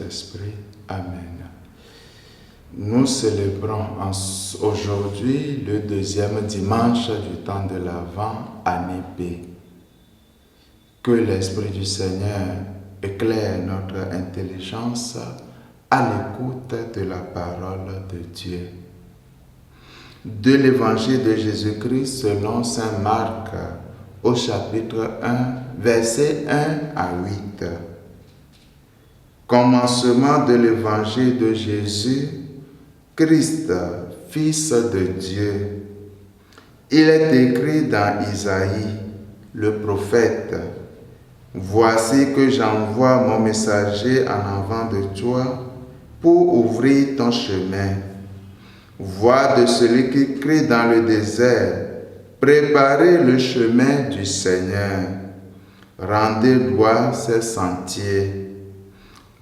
Saint-Esprit. Amen. Nous célébrons aujourd'hui le deuxième dimanche du temps de l'Avent, année B. Que l'Esprit du Seigneur éclaire notre intelligence à l'écoute de la parole de Dieu. De l'Évangile de Jésus-Christ selon saint Marc, au chapitre 1, versets 1 à 8. Commencement de l'Évangile de Jésus, Christ, Fils de Dieu. Il est écrit dans Isaïe, le prophète, « Voici que j'envoie mon messager en avant de toi pour ouvrir ton chemin. Voix de celui qui crie dans le désert, préparez le chemin du Seigneur, rendez droit ses sentiers. »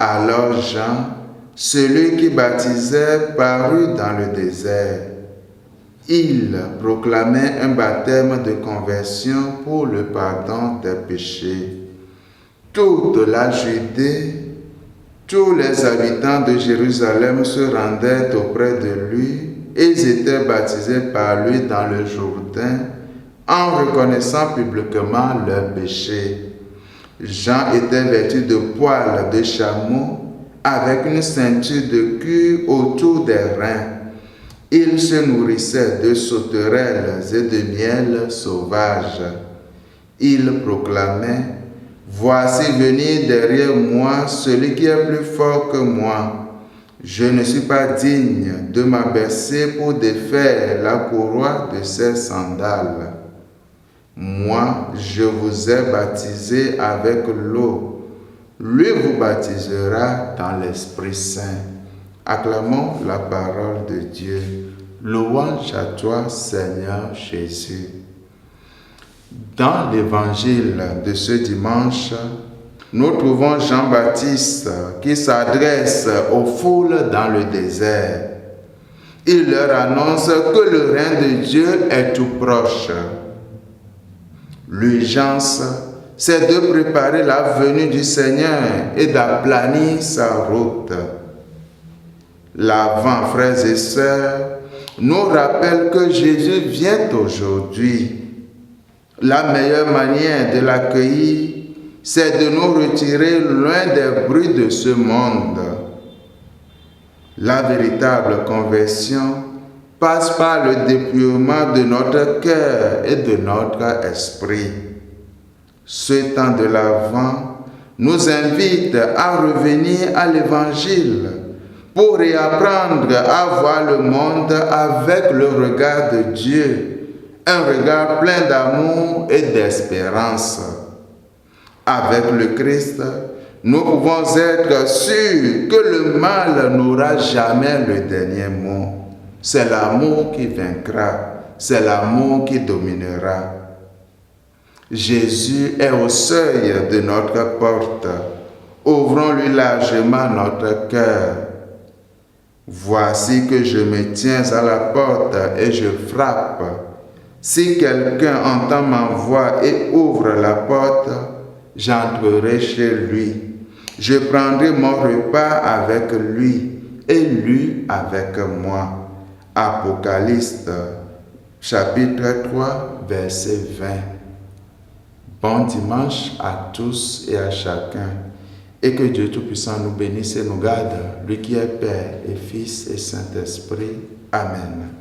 Alors Jean, celui qui baptisait, parut dans le désert. Il proclamait un baptême de conversion pour le pardon des péchés. Toute la Judée, tous les habitants de Jérusalem se rendaient auprès de lui et ils étaient baptisés par lui dans le Jourdain en reconnaissant publiquement leurs péchés. Jean était vêtu de poils de chameau avec une ceinture de cuir autour des reins. Il se nourrissait de sauterelles et de miel sauvage. Il proclamait, « Voici venir derrière moi celui qui est plus fort que moi. Je ne suis pas digne de m'abaisser pour défaire la courroie de ses sandales. Moi, je vous ai baptisé avec l'eau. Lui vous baptisera dans l'Esprit Saint. » Acclamons la parole de Dieu. Louange à toi, Seigneur Jésus. Dans l'évangile de ce dimanche, nous trouvons Jean-Baptiste qui s'adresse aux foules dans le désert. Il leur annonce que le règne de Dieu est tout proche. L'urgence, c'est de préparer la venue du Seigneur et d'aplanir sa route. L'Avent, frères et sœurs, nous rappelle que Jésus vient aujourd'hui. La meilleure manière de l'accueillir, c'est de nous retirer loin des bruits de ce monde. La véritable conversion passe par le dépouillement de notre cœur et de notre esprit. Ce temps de l'Avent nous invite à revenir à l'Évangile pour réapprendre à voir le monde avec le regard de Dieu, un regard plein d'amour et d'espérance. Avec le Christ, nous pouvons être sûrs que le mal n'aura jamais le dernier mot. C'est l'amour qui vaincra, c'est l'amour qui dominera. Jésus est au seuil de notre porte. Ouvrons-lui largement notre cœur. Voici que je me tiens à la porte et je frappe. Si quelqu'un entend ma voix et ouvre la porte, j'entrerai chez lui. Je prendrai mon repas avec lui et lui avec moi. Apocalypse, chapitre 3, verset 20. Bon dimanche à tous et à chacun, et que Dieu Tout-Puissant nous bénisse et nous garde, lui qui est Père et Fils et Saint-Esprit. Amen.